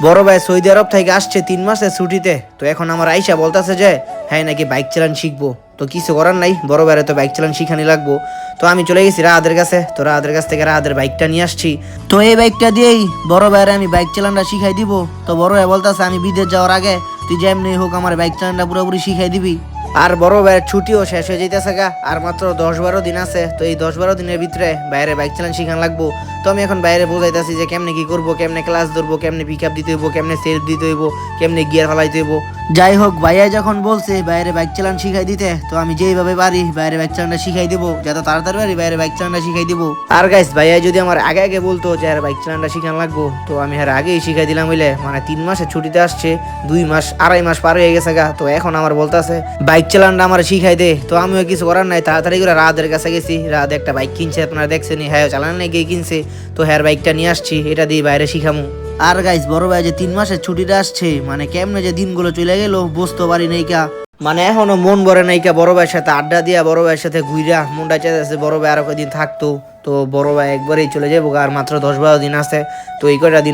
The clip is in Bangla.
বড় ভাই সৌদি আরব থেকে আসছে 3 মাসের ছুটিতে। তো এখন আমার আইসা বলতেছে যে হ্যাঁ নাকি বাইক চালান শিখবো। তো কিছু করার নাই, বড় ভাইয়ের তো বাইক চালান শিখানি লাগবো। তো আমি চলে গেছি রাহাদের কাছে, তো রাহাদের কাছ থেকে রাহাদের বাইকটা নিয়ে আসছি। তো এই বাইকটা দিয়েই বড় ভাইয়ের আমি বাইক চালানটা শিখাই দিব। তো বড় ভাই বলতেছে আমি বিদেশ যাওয়ার আগে তুই যেমনি হোক আমার বাইক চালানটা পুরোপুরি শিখাই দিবি। আর বড় ভাইয়ের ছুটিও শেষ হয়ে যাইতেছে গা, আর মাত্র 10-12 দিন আছে। তো এই 10-12 দিনের ভিতরে বাইরে বাইক চালান শিখান লাগবো। তো আমি এখন বাইরে বোঝাইতেছি যে কেমনে কি করবো, কেমনে ক্লাস ধরবো, কেমনে পিক আপ দিতে হইব, কেমনে সেলফ দিতে হইব, কেমনে গিয়ার ফালাইতে হইব। যাই হোক, ভাইয়া যখন বলছে বাইরে বাইক চালান শিখাই দিতে, তো আমি যেইভাবে পারি বাইরে বাইক চালানটা শিখাই দিব, যত তাড়াতাড়ি পারি বাইরে বাইক চালানটা শিখাই দিব। আর গাইস, ভাইয়া যদি আমার আগে আগে বলতো যে আর বাইক চালানটা শিখান লাগবো, তো আমি আর আগেই শিখাই দিলাম। হইলে মানে 3 মাসের ছুটিতে আসছে, 2 মাস 2.5 মাস পার হয়ে গেছে গা। তো এখন আমার বলতেছে বাইক চালানটা আমার শিখাই দে। তো আমিও কিছু করার নাই, তাড়াতাড়ি করে রাহাদের কাছে গেছি। রাহাদ একটা বাইক কিনছে, আপনারা দেখছেনি, হ্যাঁ চালান নাই গিয়ে কিনছে। তো হ্যাঁ বাইকটা নিয়ে আসছি, এটা দিয়ে বাইরে শিখামু। আর গাইস, বড় ভাই যে 3 মাসের ছুটিটা আসছে, মানে কেমনে যে দিনগুলো চলে গেল বুঝতে পারি নাই কা। মানে এখনো মন ভরে নাই কা বড় ভাইয়ের সাথে আড্ডা দিয়া, বড় ভাইয়ের সাথে ঘুইরা মনটা চাইতেছে বড় ভাই আরো কদিন থাকতো। তো বড় ভাই একবারেই চলে যাবো, আর মাত্র 10-12 দিন আছে। তো এই কয়টা দিন